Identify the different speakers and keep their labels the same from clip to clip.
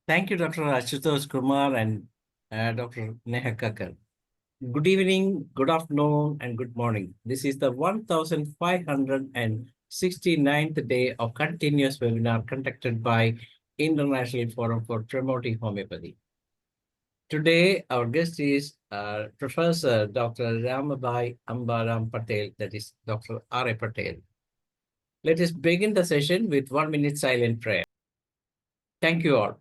Speaker 1: Thank you, Dr. Ashutosh Kumar and Dr. Neha Kakkar. Good evening, good afternoon, and good morning. This is the 1569th day of continuous webinar conducted by International Forum for Promoting Homeopathy. Today, our guest is Professor Dr. Ramabhai Ambaram Patel, that is Dr. R.A. Patel. Let us begin the session with 1 minute silent prayer. Thank you all.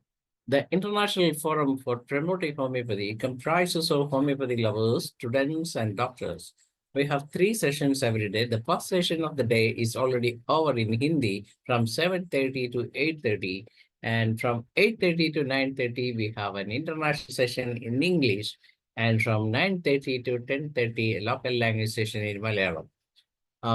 Speaker 1: The International Forum for Promoting Homeopathy comprises of homeopathy lovers, students, and doctors. We have 3 sessions every day. The first session of the day is already over in Hindi from 7:30 to 8:30. And from 8:30 to 9:30, we have an international session in English. And from 9:30 to 10:30, a local language session in Malayalam.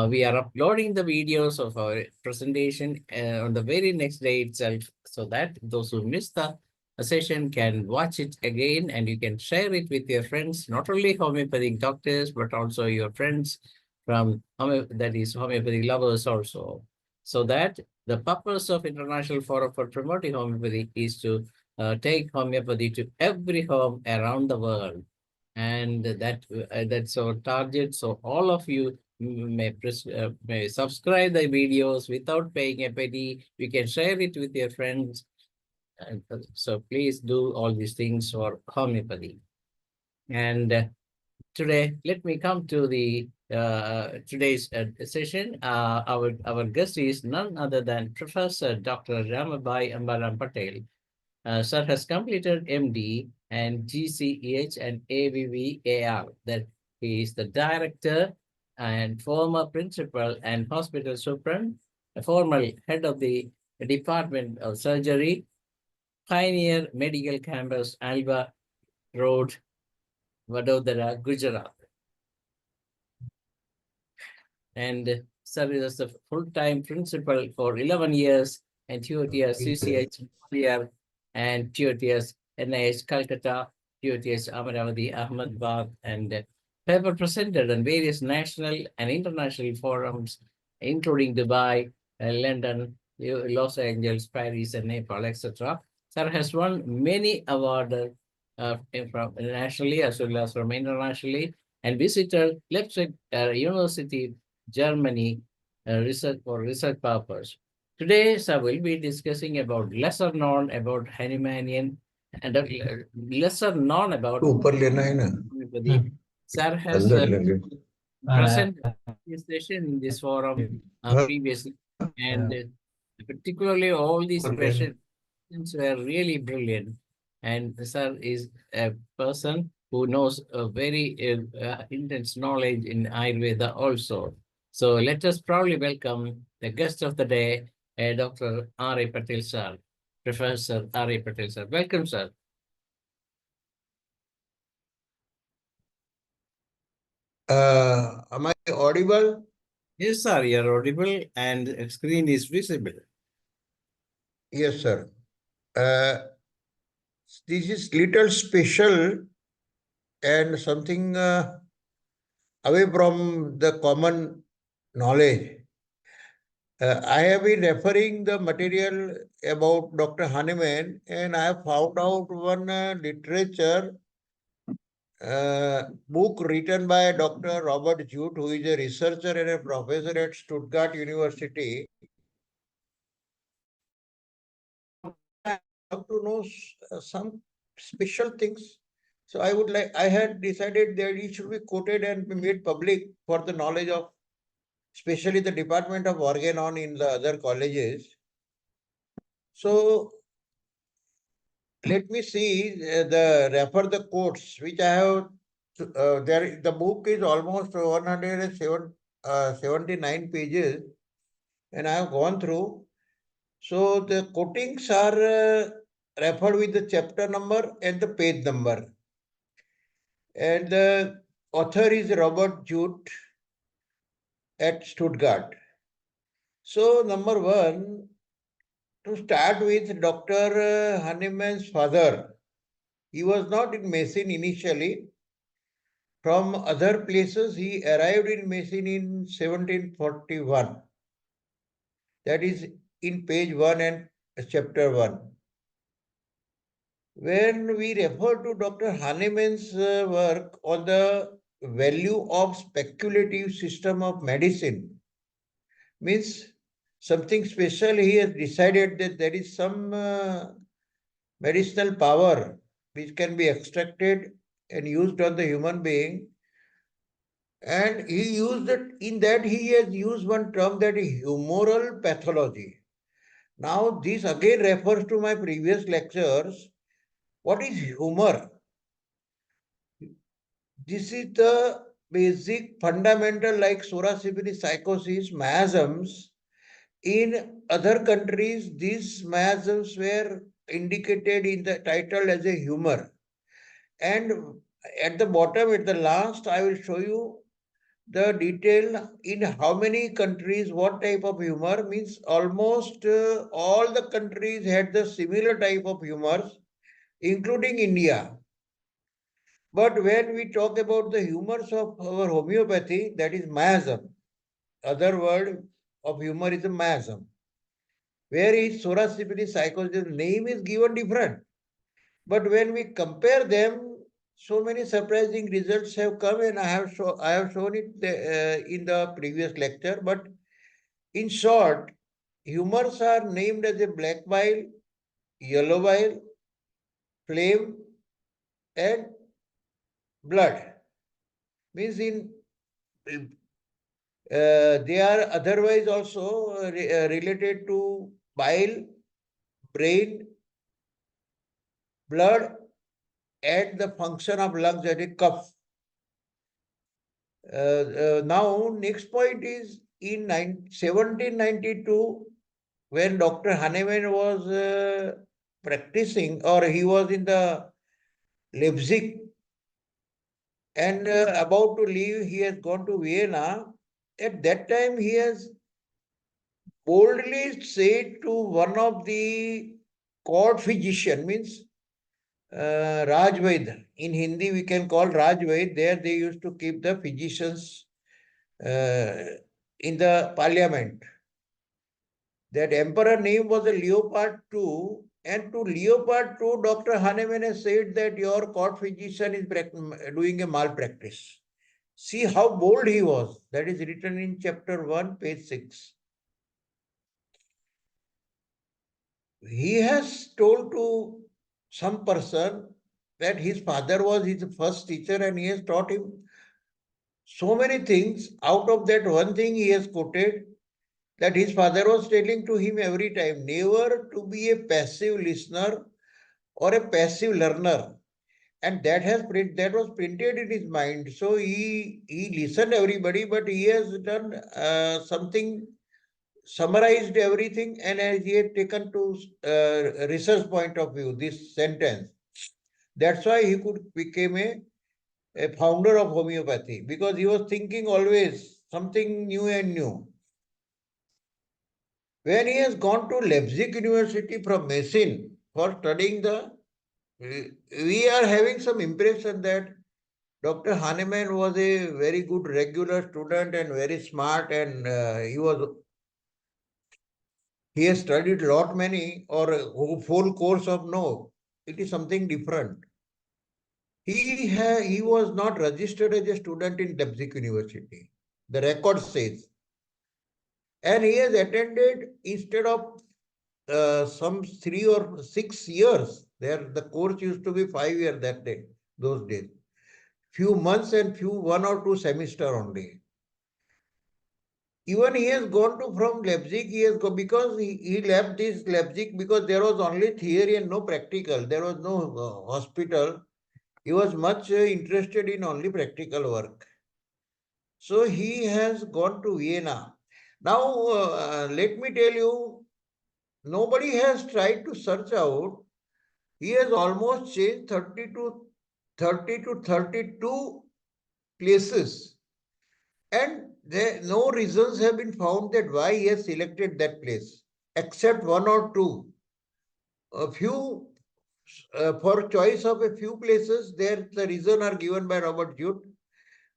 Speaker 1: We are uploading the videos of our presentation on the very next day itself so that those who missed the session can watch it again and you can share it with your friends, not only homeopathic doctors, but also your friends from that is homeopathy lovers also. So that the purpose of International Forum for Promoting Homeopathy is to take homeopathy to every home around the world. And that's our target. So all of you may subscribe the videos without paying a penny. You can share it with your friends. And so please do all these things for homeopathy. And today, let me come to the today's session. Our guest is none other than Professor Dr. Ramabhai Ambaram Patel. Sir has completed MD and GCEH and AVVAR. That he is the director and former principal and hospital superintendent, a former head of the Department of Surgery, Pioneer Medical Campus, Alba Road, Vadodara, Gujarat. And sir is the full-time principal for 11 years and TOTS CCH here and TOTS NIH Calcutta, TOTS Amaravati, Ahmedabad, and paper presented on various national and international forums, including Dubai, London, Los Angeles, Paris, and Nepal, etc. Sir has won many awards from nationally as well as from internationally, and visited Leipzig University, Germany, research purpose. Today, sir will be discussing about lesser known about Hahnemannian and lesser known about
Speaker 2: ऊपर लेना है ना
Speaker 1: homeopathy. Sir has
Speaker 2: अंदर लेंगे
Speaker 1: presented this session in this forum previously, and particularly all these questions were really brilliant. And sir is a person who knows a very intense knowledge in Ayurveda also. So let us proudly welcome the guest of the day, Dr. R.A. Patel sir, Professor R.A. Patel sir. Welcome, sir.
Speaker 2: Am I audible?
Speaker 1: Yes, sir, you're audible and screen is visible.
Speaker 2: Yes, sir. This is little special and something away from the common knowledge. I have been referring the material about Dr. Hahnemann, and I have found out one literature book written by Dr. Robert Jute, who is a researcher and a professor at Stuttgart University. I have to know some special things. So I had decided that it should be quoted and be made public for the knowledge of, especially the Department of Organon in the other colleges. So let me see refer the quotes which I have. The book is almost 179 pages, and I have gone through. So the quotings are referred with the chapter number and the page number. And the author is Robert Jute at Stuttgart. So number one, to start with, Dr. Hahnemann's father, he was not in Meissen initially. From other places, he arrived in Meissen in 1741. That is in page 1 and chapter 1. when we refer to Dr. Hahnemann's work on the value of speculative system of medicine, means something special, he has decided that there is some medicinal power which can be extracted and used on the human being. And he used it, in that he has used one term, that is humoral pathology. Now this again refers to my previous lectures. What is humor? This is the basic fundamental, like Soracipini psychosis, miasms. In other countries, these miasms were indicated in the title as a humor. And at the bottom, at the last, I will show you the detail in how many countries, what type of humor, means almost all the countries had the similar type of humors, including India. But when we talk about the humors of our homeopathy, that is miasm. Other word of humor is a miasm. Whereas Soracipini psychosis, name is given different. But when we compare them, so many surprising results have come, and I have shown it in the previous lecture. But in short, humors are named as a black bile, yellow bile, flame, and blood. Means they are otherwise also related to bile, brain, blood, and the function of lungs, that is cough. Now, next point is in 1792, when Dr. Hahnemann was practicing, or he was in the Leipzig, and about to leave, he has gone to Vienna. At that time, he has boldly said to one of the court physician, means Rajvaid. In Hindi, we can call Rajvaid. There they used to keep the physicians in the parliament. That emperor name was a Leopold II, and to Leopold II, Dr. Hahnemann has said that your court physician is doing a malpractice. See how bold he was. That is written in chapter 1, page 6. He has told to some person that his father was his first teacher and he has taught him so many things. Out of that one thing he has quoted, that his father was telling to him every time, never to be a passive listener or a passive learner. And that was printed in his mind. So he listened everybody, but he has done something, summarized everything, and he had taken to research point of view this sentence. That's why he could become a founder of homeopathy, because he was thinking always something new and new. When he has gone to Leipzig University from Meissen for studying we are having some impression that Dr. Hahnemann was a very good regular student and very smart, and he has studied lot many, or a full course of no. It is something different. He was not registered as a student in Leipzig University. The record says. And he has attended, instead of some 3 or 6 years, there the course used to be 5 years those days. Few months and 1 or 2 semester only. Even he has gone to from Leipzig, he has gone because he left this Leipzig because there was only theory and no practical. There was no hospital. He was much interested in only practical work. So he has gone to Vienna. Now, let me tell you, nobody has tried to search out. He has almost changed 30 to 32 places. And no reasons have been found that why he has selected that place, except one or two. A few, for choice of a few places, there the reason are given by Robert Jute.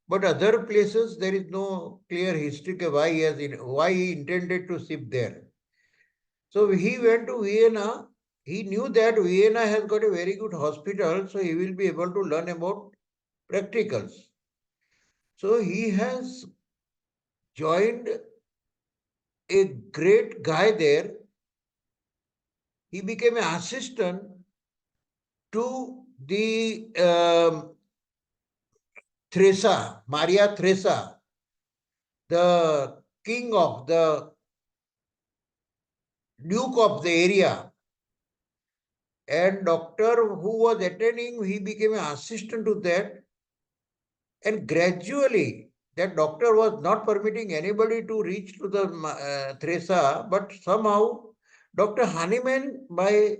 Speaker 2: But other places, there is no clear history of why he intended to shift there. So he went to Vienna, he knew that Vienna has got a very good hospital, so he will be able to learn about practicals. So he has joined a great guy there. He became an assistant to the Maria Theresa, the king of the duke of the area. And doctor who was attending, he became an assistant to that. And gradually, that doctor was not permitting anybody to reach to the Theresa, but somehow Dr. Hahnemann, by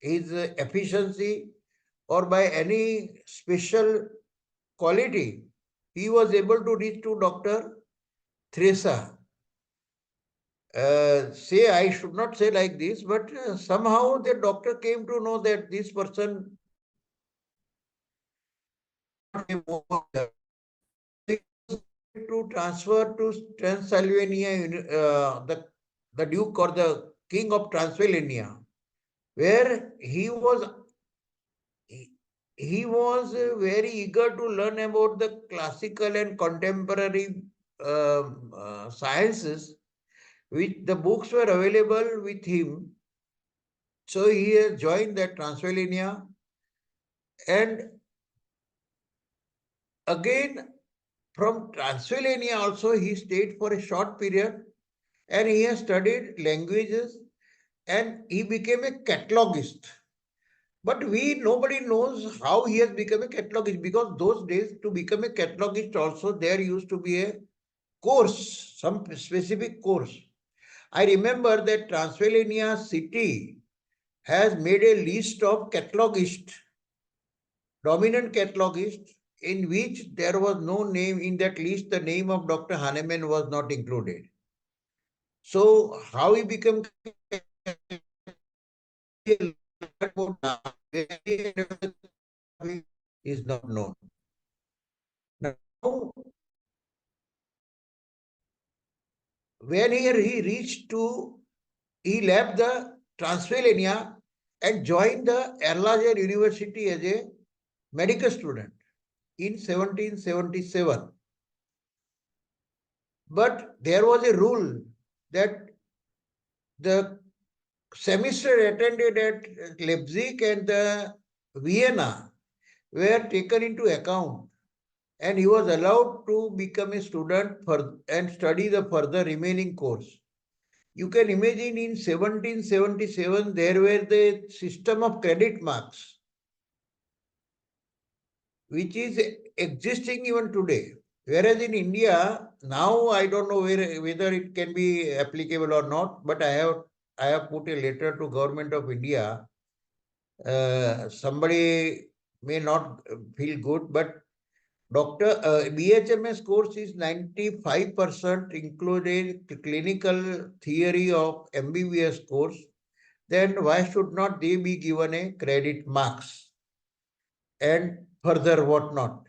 Speaker 2: his efficiency or by any special quality, he was able to reach to Dr. Theresa. I should not say like this, but somehow the doctor came to know that this person to transfer to Transylvania, the Duke or the King of Transylvania, where he was very eager to learn about the classical and contemporary sciences, which the books were available with him. So he has joined that Transylvania, and again from Transylvania also he stayed for a short period, and he has studied languages, and he became a catalogist. But nobody knows how he has become a catalogist, because those days to become a catalogist also there used to be a course, some specific course. I remember that Transylvania city has made a list of catalogists, dominant catalogists, in which there was no name in that list, the name of Dr. Hahnemann was not included. So how he became is not known. Now, when he reached to, he left the Transylvania and joined the Erlangen University as a medical student in 1777. But there was a rule that the semester attended at Leipzig and the Vienna were taken into account, and he was allowed to become a student and study the further remaining course. You can imagine in 1777 there were the system of credit marks, which is existing even today. Whereas in India, now I don't know whether it can be applicable or not, but I have put a letter to Government of India. Somebody may not feel good, but BHMS course is 95% included clinical theory of MBBS course. Then why should not they be given a credit marks and further what not?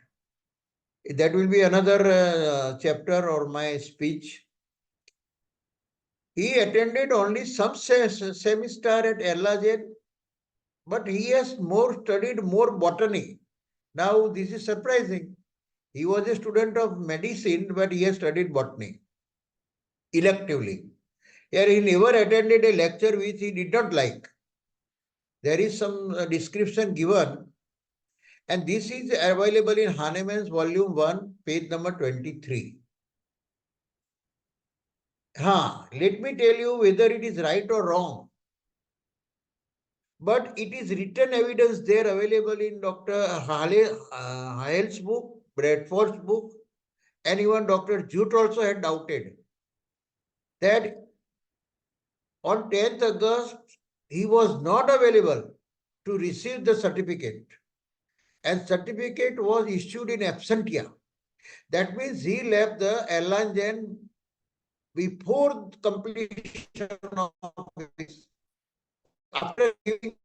Speaker 2: That will be another chapter or my speech. He attended only some semester at Erlangen, but he has studied more botany. Now this is surprising. He was a student of medicine, but he has studied botany electively. Here he never attended a lecture which he did not like. There is some description given, and this is available in Hahnemann's volume 1, page number 23. Let me tell you whether it is right or wrong. But it is written evidence there available in Dr. Hale's book, Bradford's book, and even Dr. Jute also had doubted that on 10th August, he was not available to receive the certificate, and certificate was issued in absentia. That means he left the Erlangen before completion of his, after giving,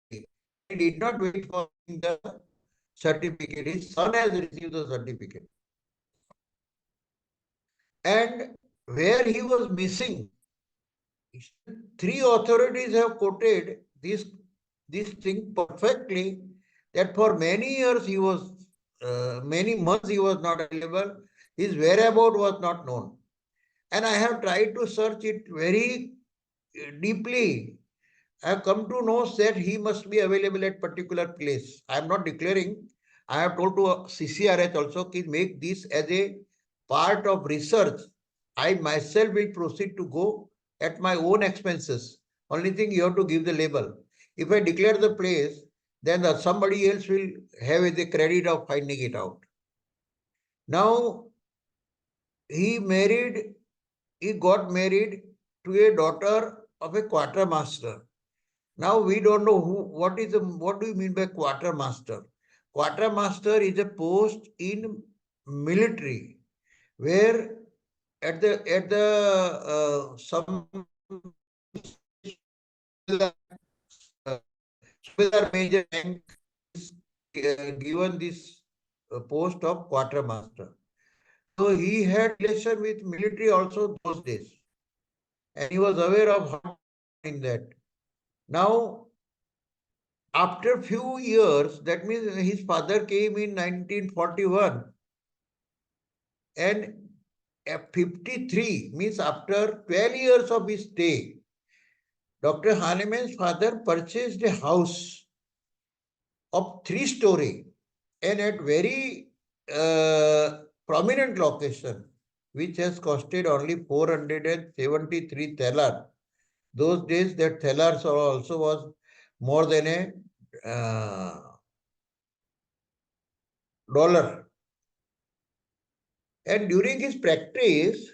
Speaker 2: he did not wait for the certificate. His son has received the certificate. And where he was missing, Three authorities have quoted this thing perfectly, that for many years he was, many months he was not available, his whereabout was not known. And I have tried to search it very deeply. I have come to know that he must be available at particular place. I am not declaring. I have told to CCRH also to make this as a part of research. I myself will proceed to go at my own expenses. Only thing you have to give the label. If I declare the place, then somebody else will have the credit of finding it out. Now, he got married to a daughter of a quartermaster. Now we don't know what do you mean by quartermaster? Quartermaster is a post in military where at the some Subedar major rank is given this post of quartermaster. So he had relation with military also those days, and he was aware of how in that. Now, after few years, that means his father came in 1941, and at 53 means after 12 years of his stay, Dr. Hahnemann's father purchased a house of 3-story and at very prominent location, which has costed only 473 thalar. Those days, that thalars also was more than a dollar. And during his practice,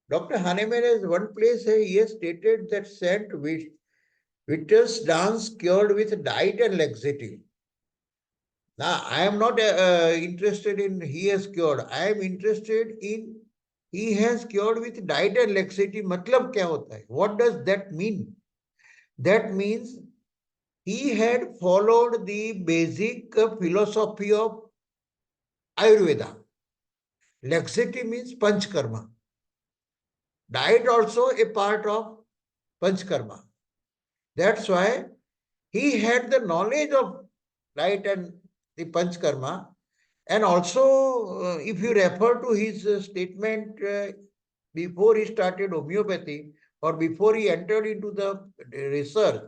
Speaker 2: Dr. Hahnemann has one place he has stated that Saint Vitus dance cured with diet and laxative. Now, I am not interested in he has cured. I am interested in he has cured with diet and laxative. Matlab kya hota hai? What does that mean? That means he had followed the basic philosophy of Ayurveda. Laxative means panchkarma. Diet also a part of panchkarma. That's why he had the knowledge of diet and the panchkarma. And also, if you refer to his statement before he started homeopathy or before he entered into the research,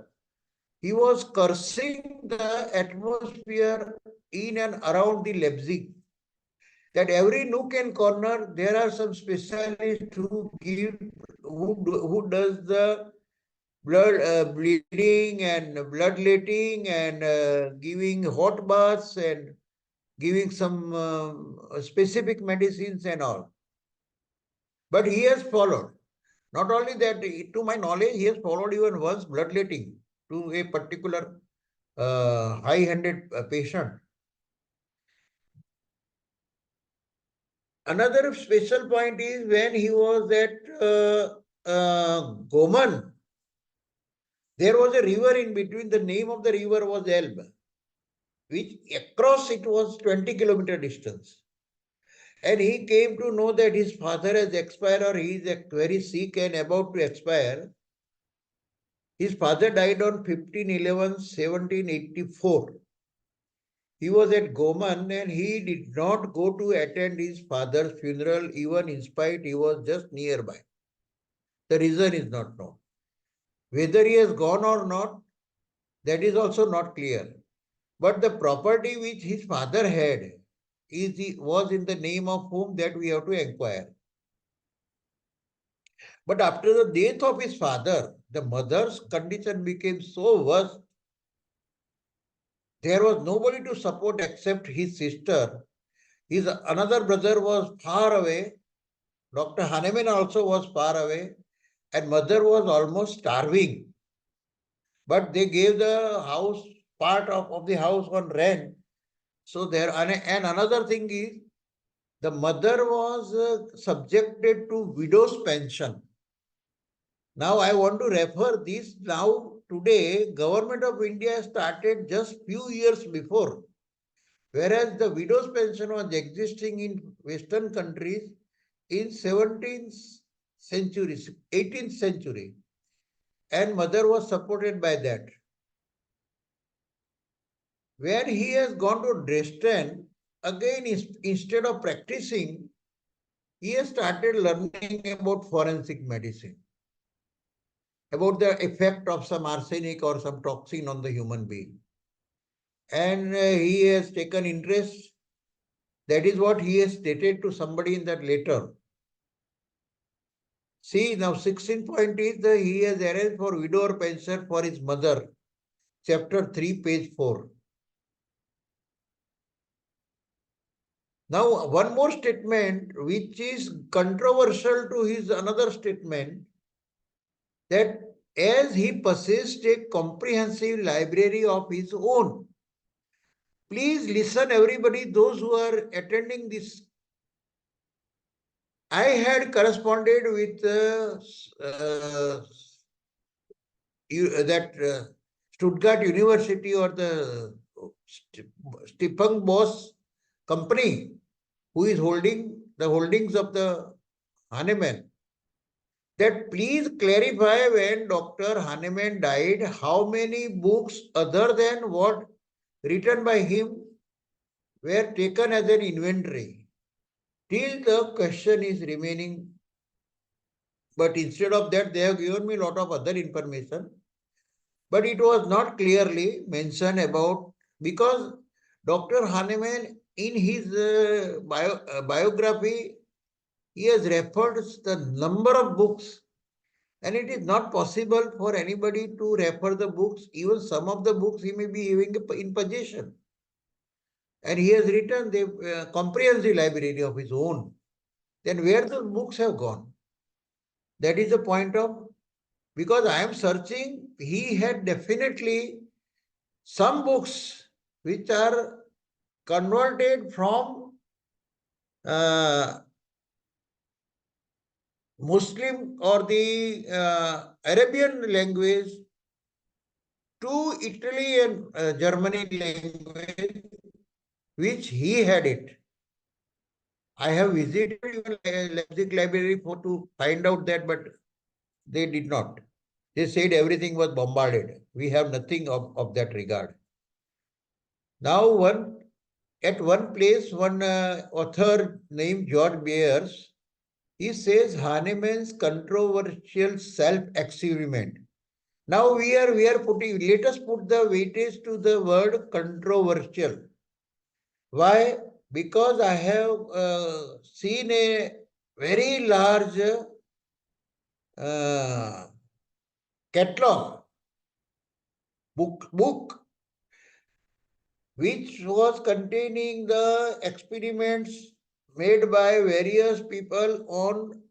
Speaker 2: he was cursing the atmosphere in and around the Leipzig. That every nook and corner, there are some specialists who does the blood bleeding and bloodletting and giving hot baths and giving some specific medicines and all. But he has followed. Not only that, to my knowledge, he has followed even once bloodletting to a particular high-handed patient. Another special point is when he was at Goman, there was a river in between. The name of the river was Elbe, which across it was 20-kilometer distance. And he came to know that his father has expired or he is very sick and about to expire. His father died on 15/11/1784. He was at Goman and he did not go to attend his father's funeral, even in spite he was just nearby. The reason is not known. Whether he has gone or not, that is also not clear. But the property which his father had was in the name of whom, that we have to inquire. But after the death of his father, the mother's condition became so worse. There was nobody to support except his sister. His another brother was far away. Dr. Hahnemann also was far away. And mother was almost starving. But they gave the house, part of the house on rent. So there, and another thing is, the mother was subjected to widow's pension. Now I want to refer this. Now today, Government of India started just few years before, whereas the widow's pension was existing in Western countries in 17th century, 18th century. and mother was supported by that. When he has gone to Dresden, again, instead of practicing, he has started learning about forensic medicine, about the effect of some arsenic or some toxin on the human being. And he has taken interest. That is what he has stated to somebody in that letter. See, now 16 point is he has arranged for widower pension for his mother. Chapter 3, page 4. Now, one more statement which is controversial to his another statement, that as he possessed a comprehensive library of his own. Please listen, everybody, those who are attending this. I had corresponded with that Stuttgart University or the Stephen Boss company, who is holding the holdings of the HAHNEMANN, that please clarify when Dr. HAHNEMANN died, how many books other than what written by him were taken as an inventory. Till the question is remaining, but instead of that, they have given me a lot of other information. But it was not clearly mentioned about, because Dr. HAHNEMANN in his biography, he has referred the number of books, and it is not possible for anybody to refer the books. Even some of the books he may be having in possession. And he has written the comprehensive library of his own. Then where the books have gone? That is the point of, because I am searching, he had definitely some books which are converted from Muslim or the Arabian language to Italy and Germany language, which he had it. I have visited Leipzig library to find out that, but they did not. They said everything was bombarded. We have nothing of that regard. Now, at one place, one author named George Beers, he says HAHNEMANN's controversial self-experiment. Now we are putting, let us put the weightage to the word controversial. Why? Because I have seen a very large catalog book which was containing the experiments made by various people on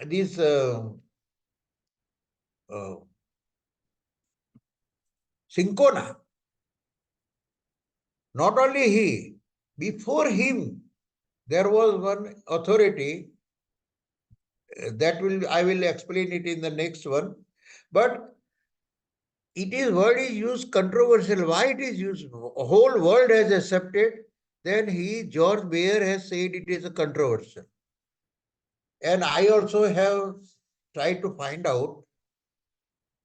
Speaker 2: this Syncona. Not only he, before him, there was one authority I will explain it in the next one. But word is used controversial. Why it is used? Whole world has accepted. Then George Bayer has said it is a controversial. And I also have tried to find out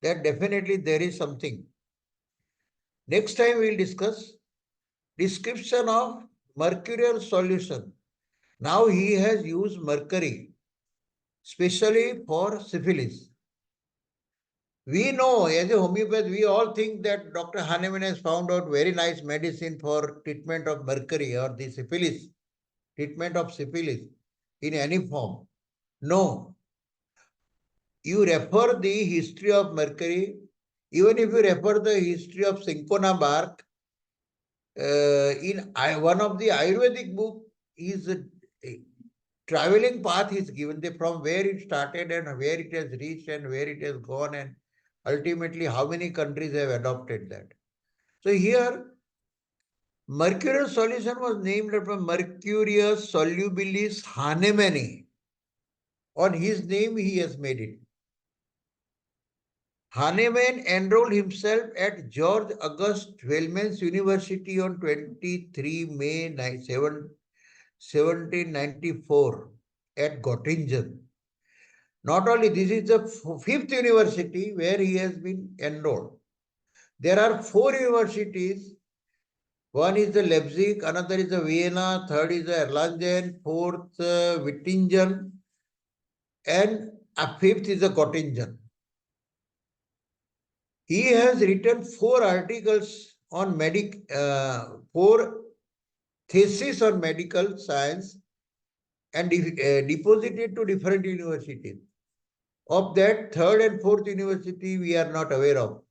Speaker 2: that definitely there is something. Next time we will discuss description of mercurial solution. Now he has used mercury, especially for syphilis. We know as a homeopath, we all think that Dr. HAHNEMANN has found out very nice medicine for treatment of mercury or the syphilis, treatment of syphilis in any form. No. You refer the history of mercury, even if you refer the history of cinchona bark, in one of the Ayurvedic book, is a traveling path is given from where it started and where it has reached and where it has gone, and ultimately how many countries have adopted that. So here, mercurial solution was named after Mercurius solubilis HAHNEMANNI. On his name he has made it. HAHNEMANN enrolled himself at George August Wellman's University on 23 May 1794 at Göttingen. Not only this is the fifth university where he has been enrolled. There are 4 universities. One is the Leipzig, another is the Vienna, third is the Erlangen, fourth Wittingen, and a fifth is the Göttingen. He has written 4 articles on 4 theses on medical science and deposited to different universities. Of that, third and fourth university we are not aware of.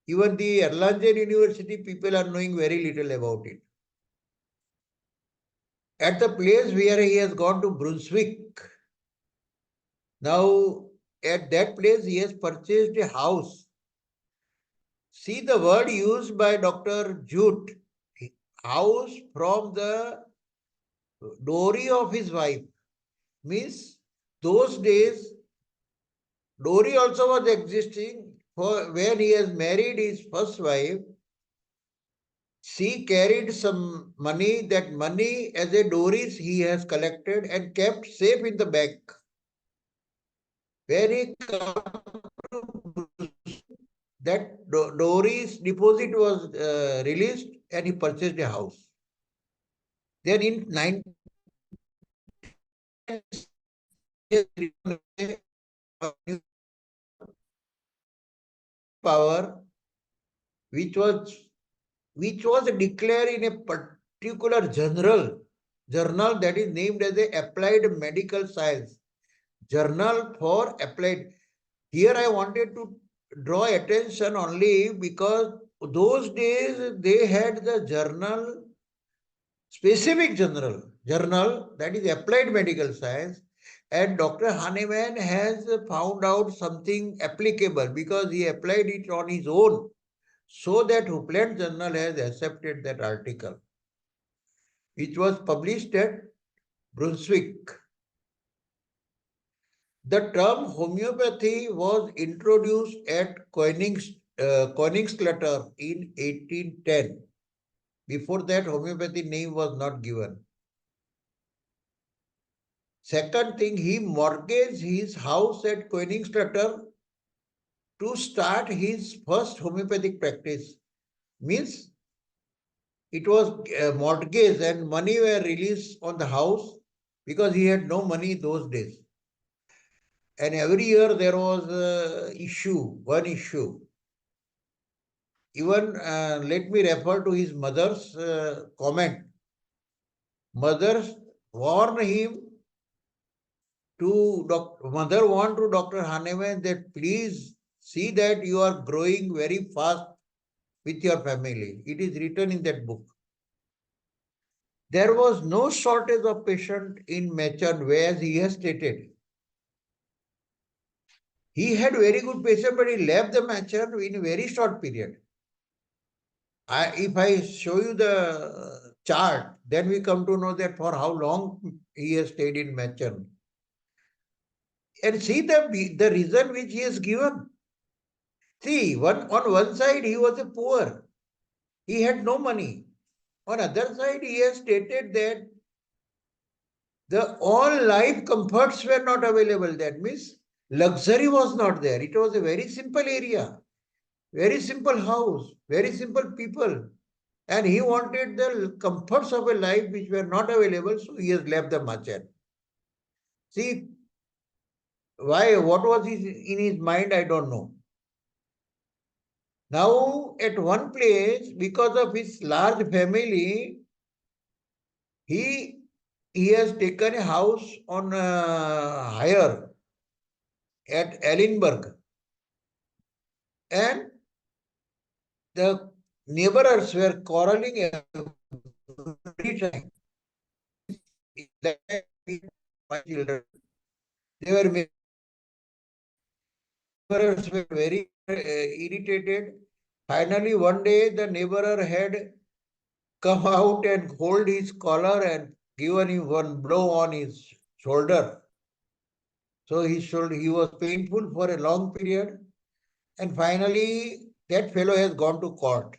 Speaker 2: Even the Erlangen University, people are knowing very little about it. At the place where he has gone to Brunswick, now at that place he has purchased a house. See the word used by Dr. Jute, house from the dowry of his wife. Means those days, dowry also was existing. For when he has married his first wife, she carried some money. That money as a dowry he has collected and kept safe in the bank. When he that dowry's deposit was released and he purchased a house. Then in 19 power, which was declared in a particular journal that is named as a Applied Medical Science Journal for Applied. Here I wanted to draw attention only because those days they had the journal, specific journal that is Applied Medical Science, and Dr. Hahnemann has found out something applicable because he applied it on his own. So that Upland Journal has accepted that article, which was published at Brunswick. The term homeopathy was introduced at Königsklatter in 1810. Before that, homeopathy name was not given. Second thing, he mortgaged his house at Königsklatter to start his first homeopathic practice. Means it was mortgaged and money were released on the house because he had no money those days. And every year there was one issue. Even let me refer to his mother's comment. Mother warned him mother warned to Dr. Hahnemann that please see that you are growing very fast with your family. It is written in that book. There was no shortage of patient in Mechand, as he has stated. He had very good patient, but he left the Mechand in a very short period. If I show you the chart, then we come to know that for how long he has stayed in Mechand. And see the reason which he has given. See, on one side he was a poor. He had no money. On other side, he has stated that all life comforts were not available. That means luxury was not there. It was a very simple area, very simple house, very simple people. And he wanted the comforts of a life which were not available, so he has left the merchant. See, why? What was in his mind? I don't know. Now, at one place, because of his large family, he has taken a house on hire at Ellenberg. And the neighbors were quarreling every time. My children, neighbors were very irritated. Finally, one day the neighbor had come out and hold his collar and given him one blow on his shoulder. So he was painful for a long period. And finally, that fellow has gone to court.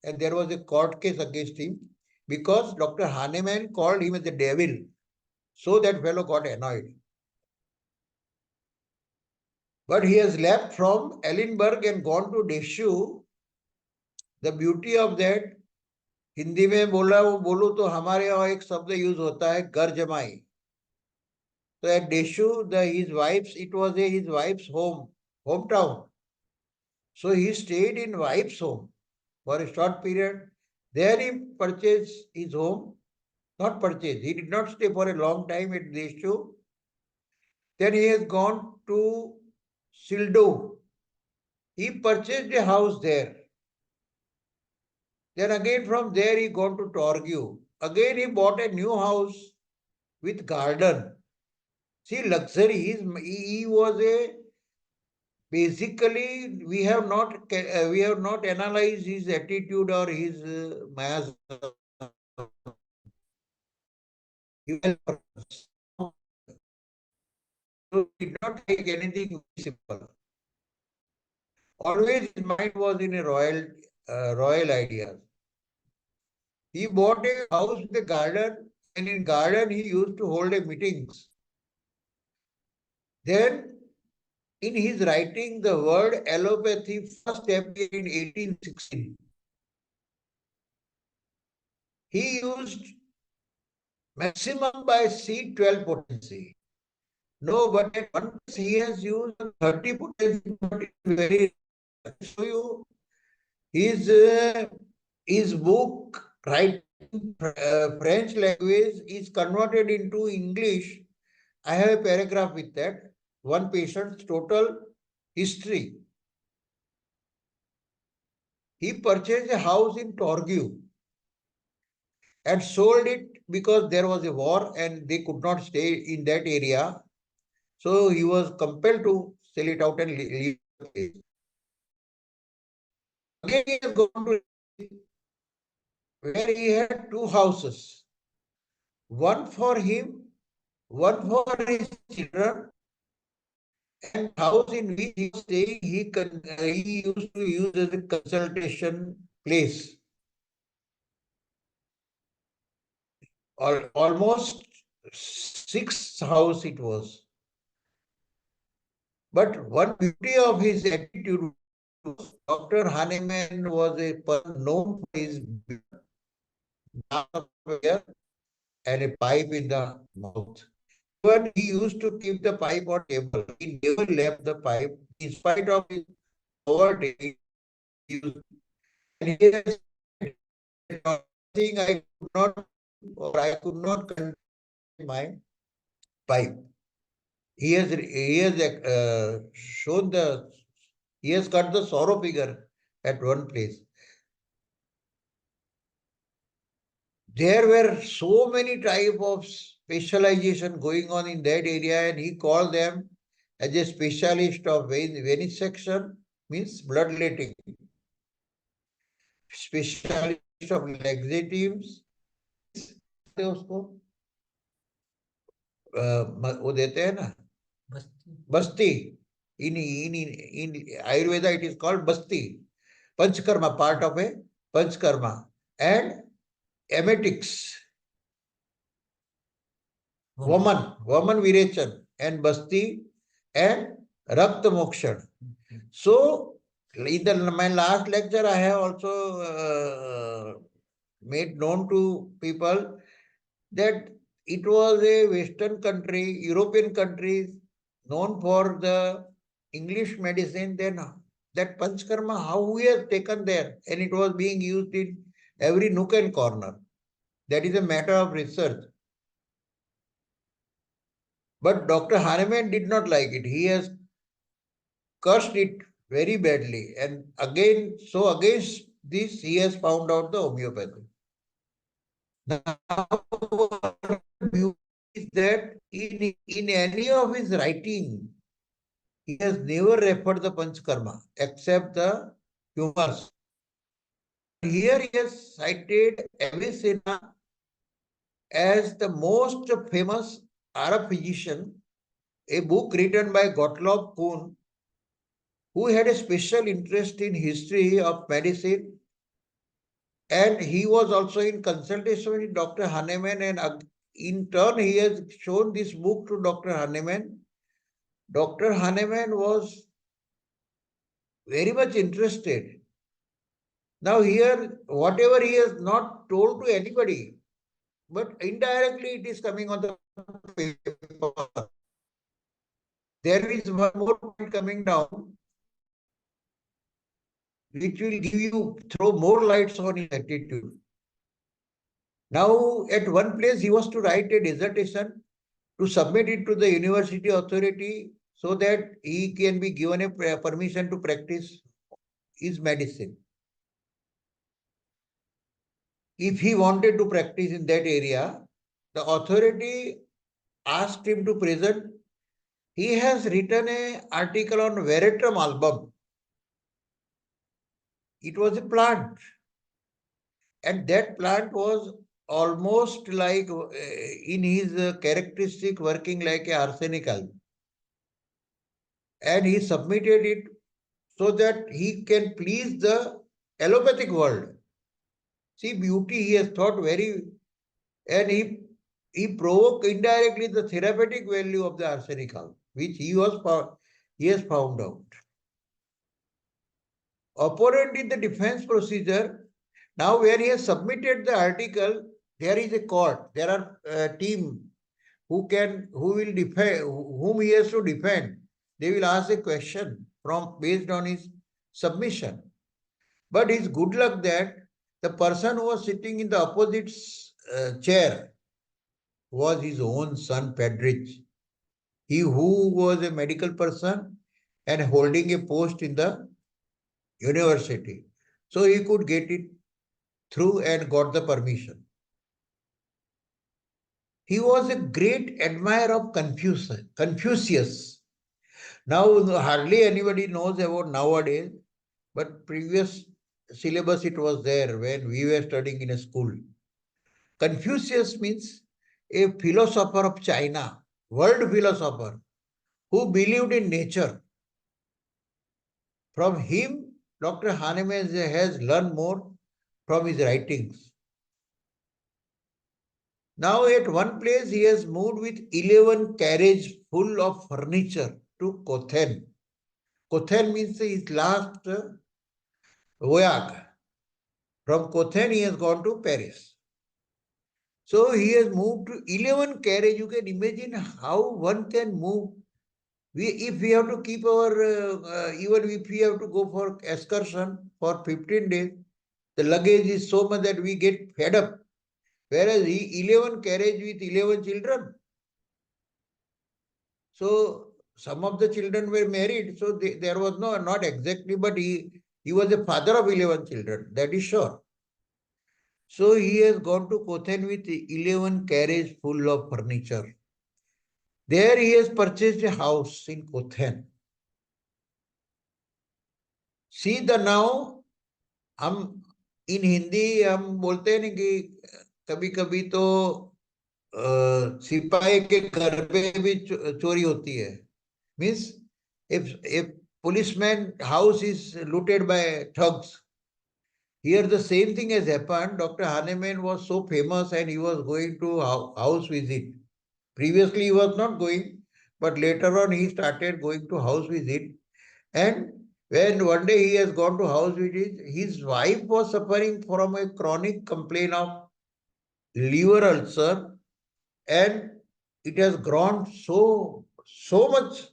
Speaker 2: And there was a court case against him because Dr. Hahnemann called him as the devil. So that fellow got annoyed. But he has left from Ellenberg and gone to Deshu. The beauty of that, Hindi में बोलूं तो हमारे यहाँ एक शब्द use होता है घर जमाई. So at Deshu, it was his wife's hometown. So he stayed in wife's home for a short period. There he purchased his home. Not purchased. He did not stay for a long time at Deshu. Then he has gone to Sildo. He purchased a house there. Then again from there he gone to Torgue. Again he bought a new house with garden. See, luxury. He was a basically we have not analyzed his attitude or his mayas. He did not take anything simple. Always his mind was in a royal ideas. He bought a house with a garden, and in garden he used to hold a meetings. Then, in his writing, the word allopathy first appeared in 1816. He used maximum by C12 potency. No, but at one place he has used 30 potency, but it's very show you his book writing French language is converted into English. I have a paragraph with that. One patient's total history. He purchased a house in Torgue and sold it because there was a war and they could not stay in that area. So he was compelled to sell it out and leave the place. Again, he has gone to where he had two houses. One for him, one for his children, and house in which he was staying, he used to use as a consultation place. Almost 6 house it was. But one beauty of his attitude was Dr. Hahnemann was a person known for his and a pipe in the mouth. When he used to keep the pipe on table, he never left the pipe in spite of his poverty. And he has thing I could not contain my pipe. He has shown he has got the sorrow figure at one place. There were so many type of specialization going on in that area, and he called them as a specialist of venesection, means bloodletting, specialist of laxatives, उसको वो देते हैं ना बस्ती in Ayurveda it is called basti, panchkarma, part of a panchkarma, and emetics, woman virechan, and basti, and rakta mokshan. So in my last lecture I have also made known to people that it was a Western country, European countries known for the English medicine. Then that panchkarma, how we have taken there, and it was being used in every nook and corner. That is a matter of research. But Dr. Hahnemann did not like it. He has cursed it very badly. And again, so against this, he has found out the homeopathy. Now, is that in any of his writing, he has never referred the Panchkarma except the humors. Here he has cited Avicenna as the most famous Arab physician, a book written by Gottlob Kuhn, who had a special interest in history of medicine, and he was also in consultation with Dr. Hahnemann, and in turn he has shown this book to Dr. Hahnemann. Dr. Hahnemann was very much interested. Now here, whatever he has not told to anybody, but indirectly it is coming on the paper. There is one more point coming down, which will give you, throw more lights on his attitude. Now, at one place, he was to write a dissertation to submit it to the university authority so that he can be given a permission to practice his medicine. If he wanted to practice in that area, the authority asked him to present. He has written an article on veratrum album. It was a plant. And that plant was almost like in his characteristic working like a arsenical. And he submitted it so that he can please the allopathic world. See, beauty he has thought very, and he provoked indirectly the therapeutic value of the arsenical, which he has found out. Opponent in the defense procedure, now where he has submitted the article, there is a court, there are a team who will defend, whom he has to defend. They will ask a question based on his submission. But it's good luck that the person who was sitting in the opposite chair was his own son, Pedrich. He who was a medical person and holding a post in the university. So he could get it through and got the permission. He was a great admirer of Confucius. Now, hardly anybody knows about nowadays, but previous syllabus it was there when we were studying in a school. Confucius means a philosopher of China, world philosopher, who believed in nature. From him, Dr. Hahnemann has learned more from his writings. Now at one place he has moved with 11 carriages full of furniture to Cothen. Cothen means his last voyage. From Cothen he has gone to Paris. So he has moved to 11 carriage. You can imagine how one can move. If we have to keep our, even if we have to go for excursion for 15 days, the luggage is so much that we get fed up. Whereas 11 carriage with 11 children. So some of the children were married. So there was not exactly, but he was a father of 11 children. That is sure. So he has gone to Cothen with 11 carriages full of furniture. There he has purchased a house in Cothen. See the now, हम in Hindi हम बोलते हैं ना कि कभी कभी तो सिपाही के घर पे भी चोरी होती है. Means if policeman house is looted by thugs. Here the same thing has happened. Dr. Hahnemann was so famous and he was going to house visit. Previously he was not going, but later on he started going to house visit. And when one day he has gone to house visit, his wife was suffering from a chronic complaint of liver ulcer, and it has grown so much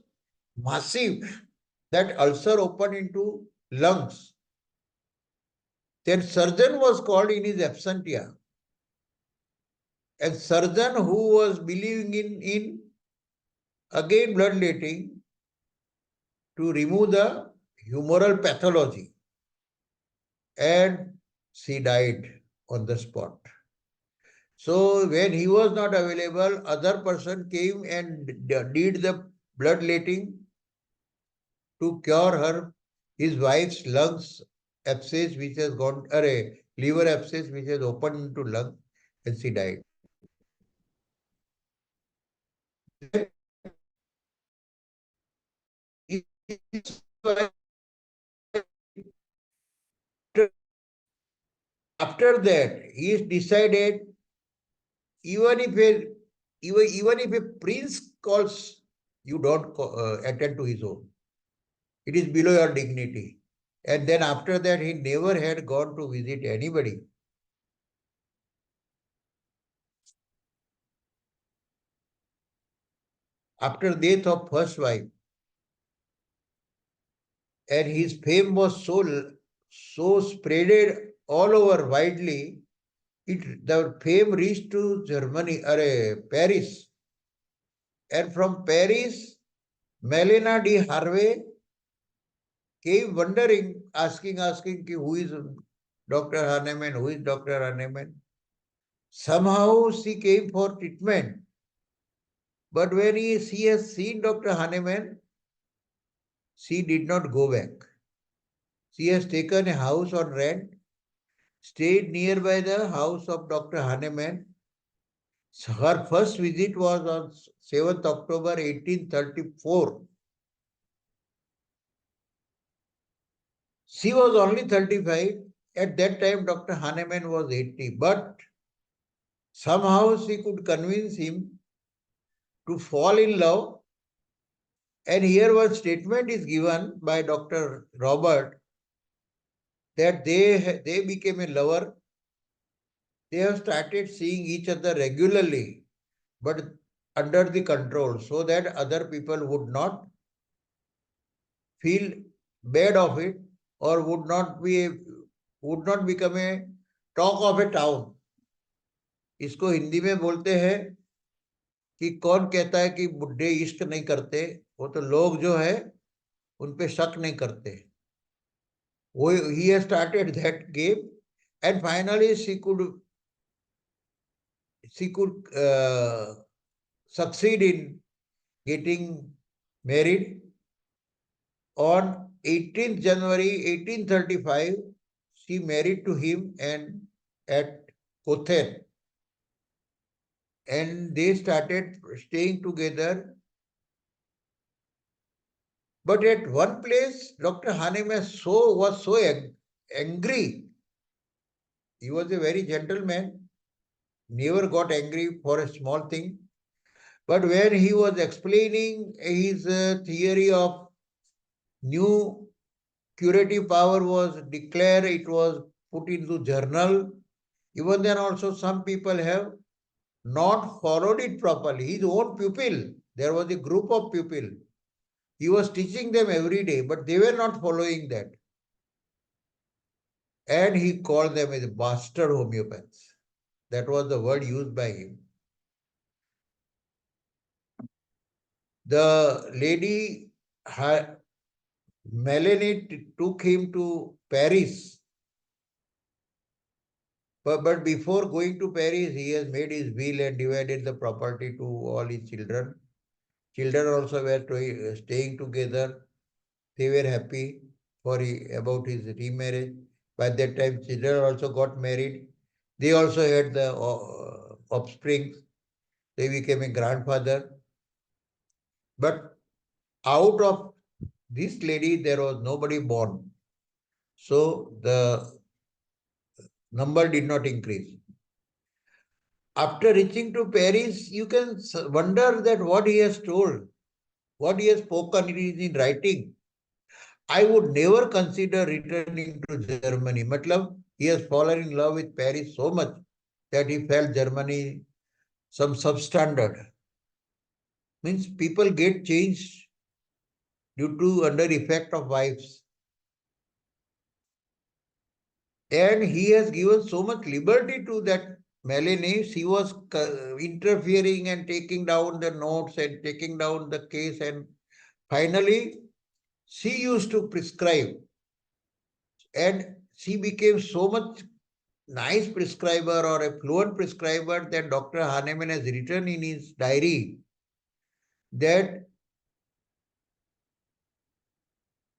Speaker 2: massive that ulcer opened into lungs. Then surgeon was called in his absentia. And surgeon who was believing in again bloodletting to remove the humoral pathology. And she died on the spot. So when he was not available, other person came and did the bloodletting to cure her, his wife's lungs abscess which has gone, liver abscess which has opened into lung, and she died. After that, he is decided, even if a prince calls, you don't attend to his home. It is below your dignity. And then after that, he never had gone to visit anybody. After death of first wife, and his fame was so spreaded all over widely, the fame reached to Germany, Paris. And from Paris, Melina de Harvey came wondering, asking, who is Dr. Hahnemann, who is Dr. Hahnemann? Somehow she came for treatment. But when she has seen Dr. Hahnemann, she did not go back. She has taken a house on rent, stayed nearby the house of Dr. Hahnemann. Her first visit was on 7th October 1834. She was only 35. At that time, Dr. Hahnemann was 80. But somehow she could convince him to fall in love. And here one statement is given by Dr. Robert that they became a lover. They have started seeing each other regularly, but under the control, so that other people would not feel bad of it or would not become a talk of a town. इसको हिंदी में बोलते हैं कि कौन कहता है कि बुढ़े इश्क नहीं करते, वो तो लोग जो है उन पे शक नहीं करते. वो he has started that game, and finally she could succeed in getting married. On 18th January 1835, she married to him and at Kothen. And they started staying together. But at one place, Dr. Hahnemann was so angry. He was a very gentleman, never got angry for a small thing. But when he was explaining his theory of new curative power was declared, it was put into journal. Even then also some people have not followed it properly. His own pupil, there was a group of pupil. He was teaching them every day, but they were not following that. And he called them as bastard homeopaths. That was the word used by him. The lady, Melanie, took him to Paris. But before going to Paris, he has made his will and divided the property to all his children. Children also were staying together. They were happy about his remarriage. By that time, children also got married. They also had the offspring. They became a grandfather. But out of this lady, there was nobody born. So the number did not increase. After reaching to Paris, you can wonder that what he has told, what he has spoken, it is in writing. I would never consider returning to Germany. Matlab, he has fallen in love with Paris so much that he felt Germany some substandard. Means people get changed due to under effect of wives. And he has given so much liberty to that Melanie. She was interfering and taking down the notes and taking down the case. And finally, she used to prescribe. And she became so much nice prescriber or a fluent prescriber that Dr. Hahnemann has written in his diary that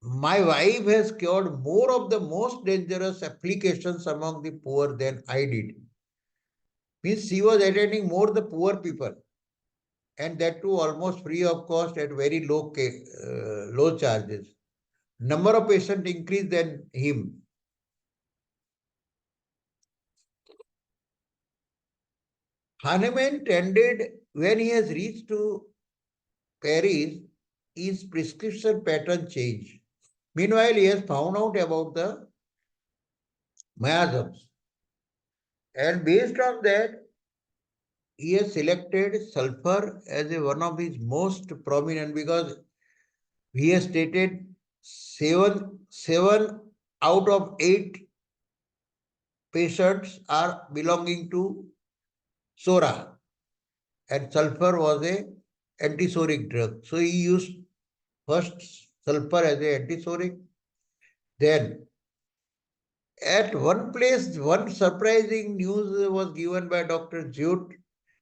Speaker 2: my wife has cured more of the most dangerous applications among the poor than I did. Means she was attending more the poor people, and that too almost free of cost at very low charges. Number of patients increased than him. Hahnemann tended, when he has reached to Paris, his prescription pattern changed. Meanwhile, he has found out about the miasms. And based on that, he has selected sulfur as one of his most prominent because he has stated seven out of 8 patients are belonging to SORA, and sulfur was a antisoric drug. So he used first sulfur as a antisoric. Then at one place, one surprising news was given by Dr. Jute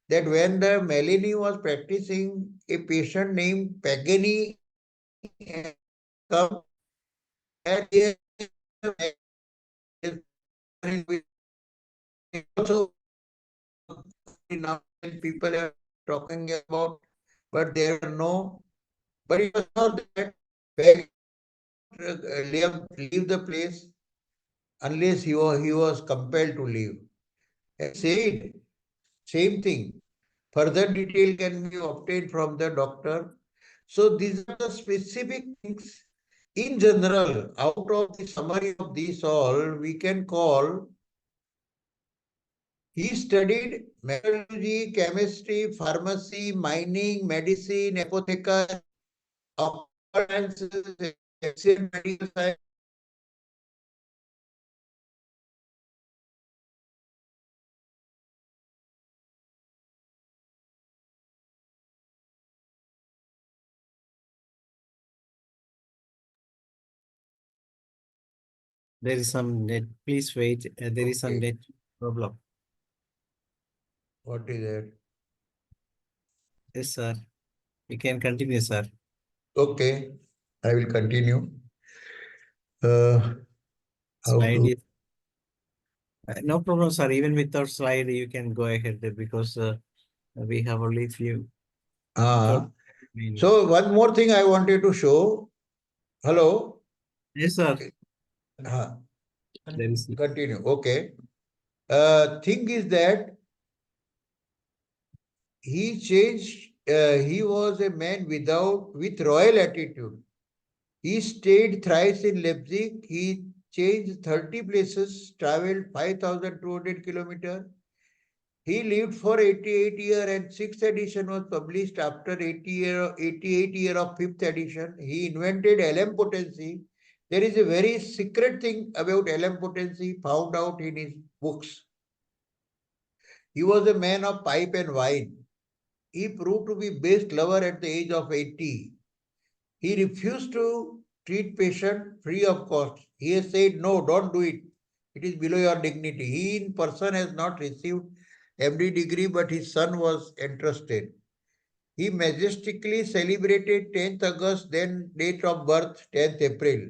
Speaker 2: that when the Melanie was practicing, a patient named Pagani had come and he also now people are talking about, but there are no, but it was not that Pagani leave the place unless he was compelled to leave. And said, same thing. Further detail can be obtained from the doctor. So these are the specific things. In general, out of the summary of these all, we can call he studied metallurgy, chemistry, pharmacy, mining, medicine, apothecary, sciences, ancient medical science.
Speaker 1: There is some net. Please wait. There is some
Speaker 2: Okay.
Speaker 1: net problem.
Speaker 2: What is that?
Speaker 1: Yes, sir. You can continue, sir.
Speaker 2: Okay, I will continue. How
Speaker 1: Slide
Speaker 2: to?
Speaker 1: is no problem, sir. Even without slide, you can go ahead because we have only few.
Speaker 2: Ah,
Speaker 1: 12 minutes.
Speaker 2: so one more thing I wanted to show. Hello.
Speaker 1: Yes, sir.
Speaker 2: Ah,
Speaker 1: There is.
Speaker 2: continue. Okay. Thing is that he changed. He was a man with royal attitude. He stayed thrice in Leipzig. He changed 30 places, traveled 5,200 kilometers. He lived for 88 years and sixth edition was published after 88 year of fifth edition. He invented LM potency. There is a very secret thing about LM potency found out in his books. He was a man of pipe and wine. He proved to be best lover at the age of 80. He refused to treat patient free of cost. He has said, no, don't do it. It is below your dignity. He in person has not received MD degree, but his son was entrusted. He majestically celebrated 10th August, then date of birth 10th April.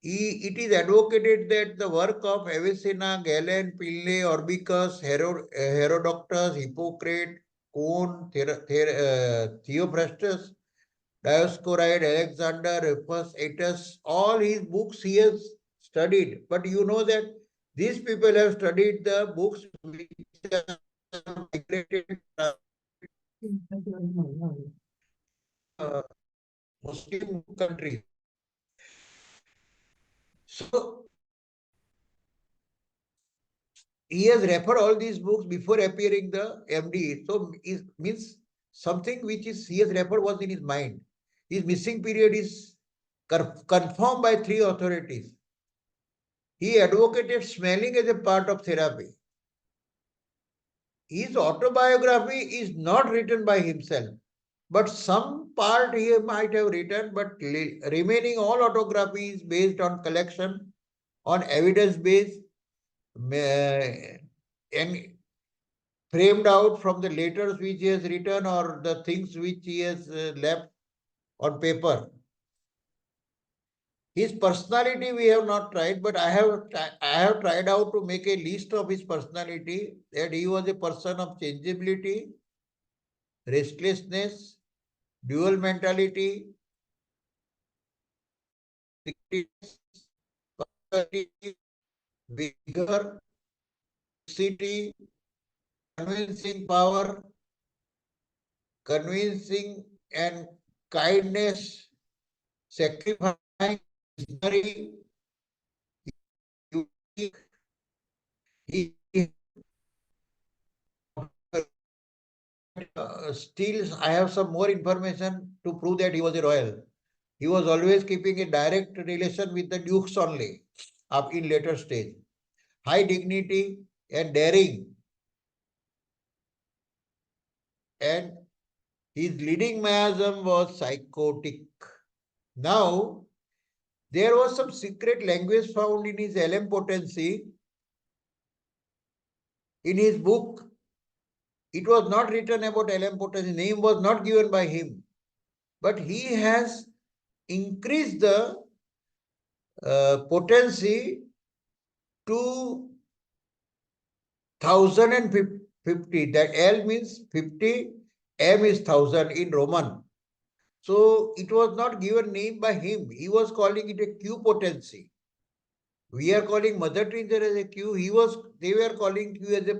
Speaker 2: It is advocated that the work of Avicenna, Galen, Pliny, Orbicus, Herodotus, Hippocrates, Coon, Theophrastus, Dioscoride, Alexander, Rufus, Aetus, all his books he has studied. But you know that these people have studied the books which are migrated uh, Muslim countries. So he has referred all these books before appearing the MD. So it means something which is he has referred was in his mind. His missing period is confirmed by 3 authorities. He advocated smelling as a part of therapy. His autobiography is not written by himself, but some part he might have written, but remaining all autobiography is based on collection, on evidence based, and framed out from the letters which he has written or the things which he has left on paper. His personality we have not tried, but I have tried out to make a list of his personality, that he was a person of changeability, restlessness, dual mentality, vigor, city, convincing power, convincing and kindness, sacrificing, visionary, unique. He still, I have some more information to prove that he was a royal. He was always keeping a direct relation with the dukes only, up in later stage. High dignity and daring, and his leading miasm was psychotic. Now, there was some secret language found in his LM potency. In his book, it was not written about LM potency, name was not given by him, but he has increased the potency to 1050. That L means 50, M is 1000 in Roman. So it was not given name by him. He was calling it a Q potency. We are calling mother treasure as a Q. They were calling Q as a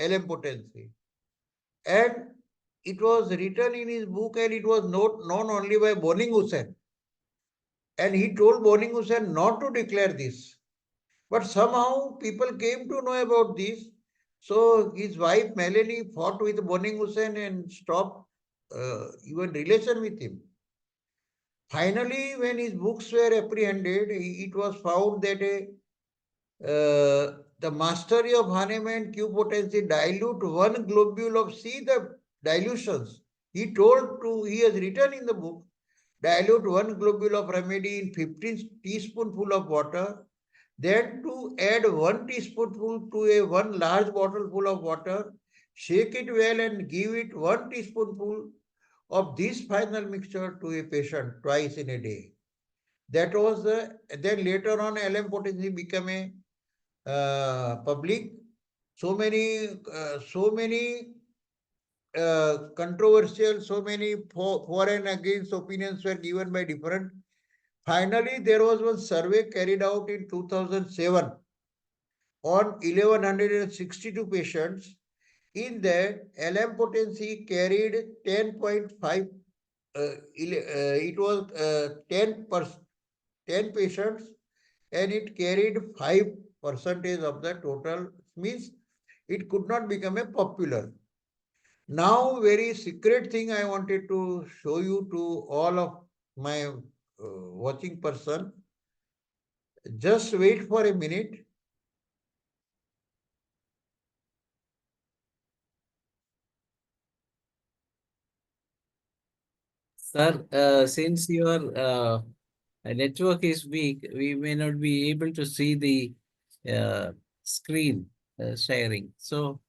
Speaker 2: LM potency. And it was written in his book, and it was known only by Boning Hussain. And he told Boning Hussain not to declare this. But somehow people came to know about this. So his wife Melanie fought with Boning Hussain and stopped even relation with him. Finally, when his books were apprehended, it was found that the mastery of Hahnemann Q potency dilute one globule of, see the dilutions. He has written in the book, dilute one globule of remedy in 15 teaspoonful of water, then to add 1 teaspoonful to a 1 large bottle full of water, shake it well and give it 1 teaspoonful of this final mixture to a patient twice in a day. That was then later on LM potency became a public. So many controversial, so many for and against opinions were given by different. Finally, there was one survey carried out in 2007 on 1162 patients. In that, LM potency carried 10.5. It was 10 patients, and it carried 5% of the total. Means it could not become a popular. Now, very secret thing I wanted to show you to all of my watching person. Just wait for a minute.
Speaker 1: Sir, since your network is weak, we may not be able to see the screen sharing. So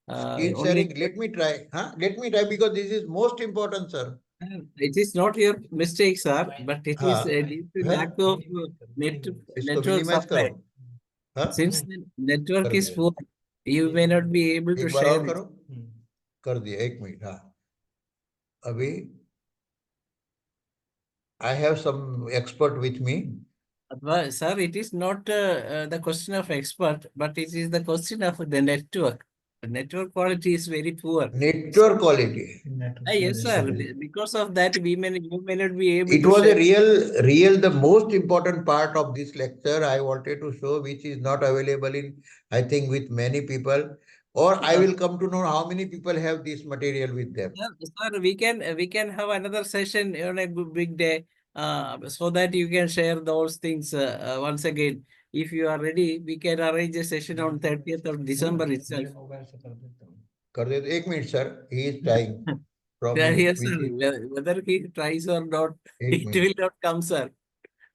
Speaker 2: Screen
Speaker 1: only
Speaker 2: sharing, let me try. Let me try, because this is most important, sir.
Speaker 1: it is not your mistake, sir, but it is due to lack of
Speaker 2: इसको
Speaker 1: network
Speaker 2: minimize करो.
Speaker 1: supply. Since the network is poor, you may not be able to
Speaker 2: एक बार
Speaker 1: share
Speaker 2: और
Speaker 1: it.
Speaker 2: करो. कर दिया, 1 minute. अभी I have some expert with me.
Speaker 1: Well, sir, it is not the question of expert, but it is the question of the network. The network quality is very poor.
Speaker 2: Network quality.
Speaker 1: Yes, sir. Because of that, you may not be able
Speaker 2: It
Speaker 1: to
Speaker 2: was
Speaker 1: share.
Speaker 2: the most important part of this lecture I wanted to show, which is not available in, I think, with many people. Or I will come to know how many people have this material with them.
Speaker 1: Sir, we can have another session on a big day, so that you can share those things once again. If you are ready, we can arrange a session on 30th of December itself.
Speaker 2: कर दे. 1 minute, sir. He is trying from
Speaker 1: Yeah,
Speaker 2: his
Speaker 1: yes, sir.
Speaker 2: PC.
Speaker 1: Whether he tries or not,
Speaker 2: 1
Speaker 1: it
Speaker 2: minute.
Speaker 1: will not come, sir.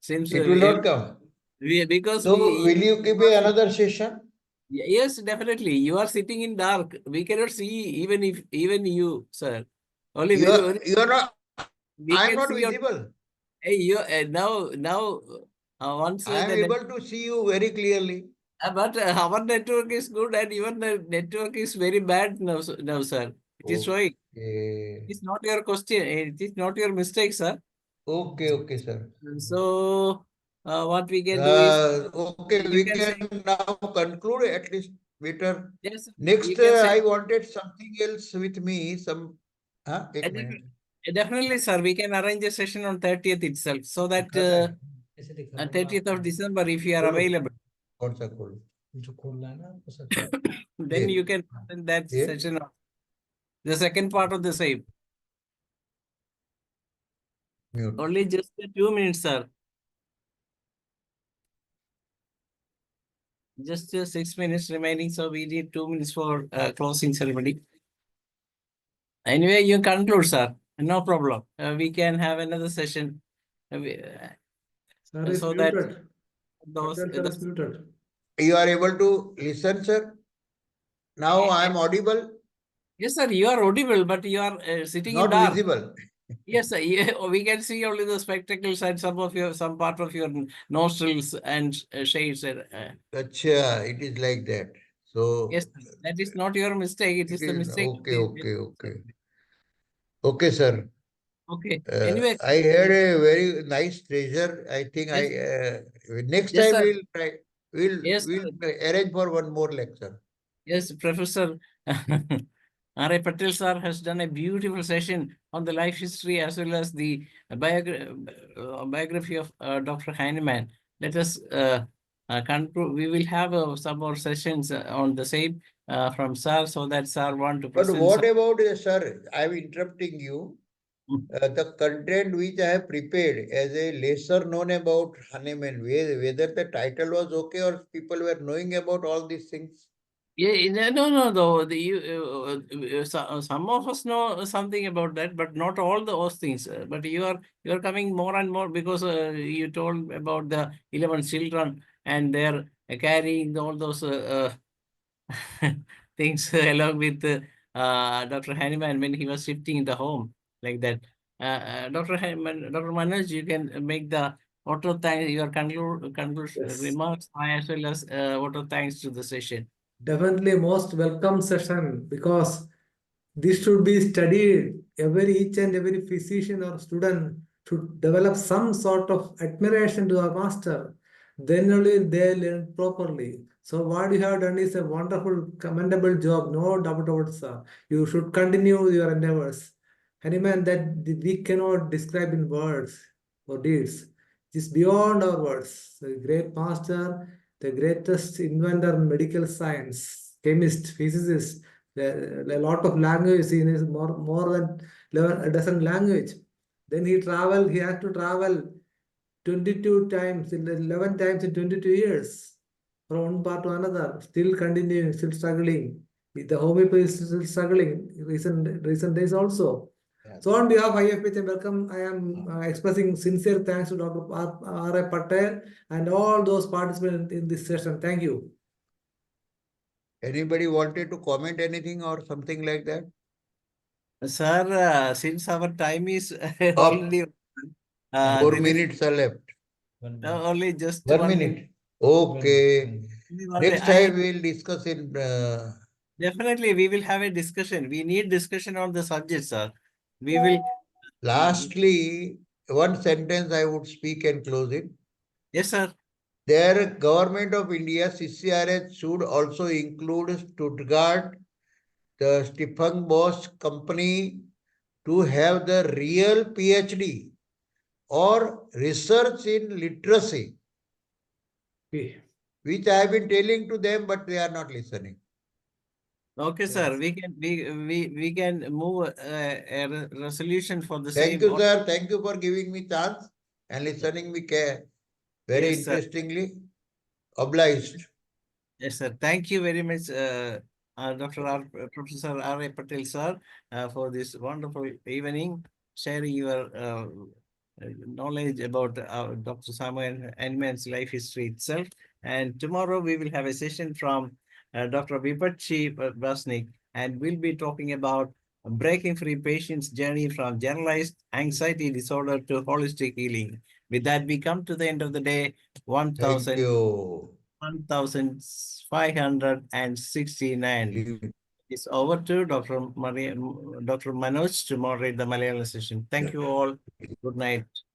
Speaker 1: Since
Speaker 2: It will not come.
Speaker 1: because
Speaker 2: So will you keep another session?
Speaker 1: yes, definitely. You are sitting in dark. We cannot see even you, sir. Only
Speaker 2: You are not.
Speaker 1: we
Speaker 2: I am
Speaker 1: can
Speaker 2: not
Speaker 1: see your.
Speaker 2: visible.
Speaker 1: Hey, you now once
Speaker 2: I am
Speaker 1: the net,
Speaker 2: able to see you very clearly.
Speaker 1: but our network is good and even the network is very bad now, now, sir. It is showing.
Speaker 2: Okay.
Speaker 1: It's not your question. It is not your mistake, sir.
Speaker 2: Okay, sir.
Speaker 1: So what we can do is
Speaker 2: Okay,
Speaker 1: you
Speaker 2: we
Speaker 1: can
Speaker 2: can
Speaker 1: say
Speaker 2: now conclude at least better.
Speaker 1: yes.
Speaker 2: Next,
Speaker 1: You can say
Speaker 2: I wanted something else with me, some एक minute.
Speaker 1: Definitely, sir. We can arrange a session on 30th itself, so that 30th of December, if you are available,
Speaker 2: कौन सा खोल?
Speaker 3: जो खोलना है ना आपको sir,
Speaker 1: then
Speaker 2: ये.
Speaker 1: you can attend that
Speaker 2: ये.
Speaker 1: session, the second part of the same.
Speaker 2: Mute.
Speaker 1: Only just 2 minutes, sir. Just 6 minutes remaining, so we need 2 minutes for closing ceremony. Anyway, you conclude, sir. No problem. We can have another session.
Speaker 3: sir is
Speaker 1: So that
Speaker 3: muted.
Speaker 1: those,
Speaker 3: Patel sir is muted.
Speaker 2: You are able to listen, sir? Now I am audible,
Speaker 1: yes, sir, you are audible, but you are sitting in
Speaker 2: not
Speaker 1: dark.
Speaker 2: visible.
Speaker 1: Yes, sir. Yeah, we can see only the spectacles and some part of your nostrils and shades.
Speaker 2: Acha, it is like that. So
Speaker 1: Yes, sir. That is not your mistake. It is the mistake.
Speaker 2: okay. Okay, sir.
Speaker 1: Okay. Anyway,
Speaker 2: I had a very nice treasure. I think
Speaker 1: yes,
Speaker 2: next
Speaker 1: yes,
Speaker 2: time
Speaker 1: sir.
Speaker 2: we'll try.
Speaker 1: Yes,
Speaker 2: We'll
Speaker 1: sir.
Speaker 2: arrange for one more lecture.
Speaker 1: Yes, Professor R.A. Patel sir has done a beautiful session on the life history as well as the biography of Dr. Heinemann. Let us conclude. We will have some more sessions on the same from sir, so that sir want to
Speaker 2: But
Speaker 1: present.
Speaker 2: what about, sir? I'm interrupting you. The content which I have prepared as a lesser known about Hahnemann, whether the title was okay or people were knowing about all these things.
Speaker 1: Yeah, no. Though some of us know something about that, but not all those things. But you are coming more and more because you told about the 11 children and they're carrying all those things along with Dr. Hanneman when he was shifting the home like that. Dr. Hanneman, Dr. Manoj, you can make the auto thanks your conclusion
Speaker 3: Yes.
Speaker 1: remarks as well as auto thanks to the session.
Speaker 3: Definitely most welcome session, because this should be studied. Each and every physician or student should develop some sort of admiration to our master. Then only they learn properly. So what you have done is a wonderful, commendable job. No doubt about it, sir. You should continue your endeavors. Hanuman, that we cannot describe in words or deeds. It is beyond our words. The great master, the greatest inventor in medical science, chemist, physicist, a lot of language in his more than 11, a dozen language. Then he had to travel 22 times, 11 times in 22 years from one part to another, still continuing, still struggling. The homeopathy is still struggling recent days also.
Speaker 2: Yeah.
Speaker 3: So on behalf of IFPH, welcome. I am expressing sincere thanks to Dr. R.A. Patel and all those participants in this session. Thank you.
Speaker 2: Anybody wanted to comment anything or something like that?
Speaker 1: Sir, since our time is already
Speaker 2: 4 minutes are left.
Speaker 1: only just
Speaker 2: 1 minute. Okay. Next
Speaker 1: I
Speaker 2: time we'll discuss in.
Speaker 1: definitely we will have a discussion. We need discussion on the subject, sir. We will.
Speaker 2: Lastly, one sentence I would speak and close it.
Speaker 1: Yes, sir.
Speaker 2: Their government of India, CCRH, should also include Stuttgart, the Stephen Bosch company, to have the real PhD or research in literacy,
Speaker 3: Okay.
Speaker 2: which I have been telling to them, but they are not listening.
Speaker 1: Okay, sir. We can move a resolution for the
Speaker 2: Thank
Speaker 1: same.
Speaker 2: you, sir. Thank you for giving me chance and listening me very
Speaker 1: Yes, sir.
Speaker 2: interestingly. Obliged.
Speaker 1: Yes, sir. Thank you very much, Professor R.A. Patel, sir, for this wonderful evening, sharing your knowledge about Dr. Samuel Hahnemann's life history itself. And tomorrow we will have a session from Dr. Vipatchi Basnik, and we'll be talking about breaking free patients' journey from generalized anxiety disorder to holistic healing. With that, we come to the end of the day.
Speaker 2: Thank you.
Speaker 1: 1569. It's over to Dr. Manoj to moderate the Malayalam session. Thank you all. Good night.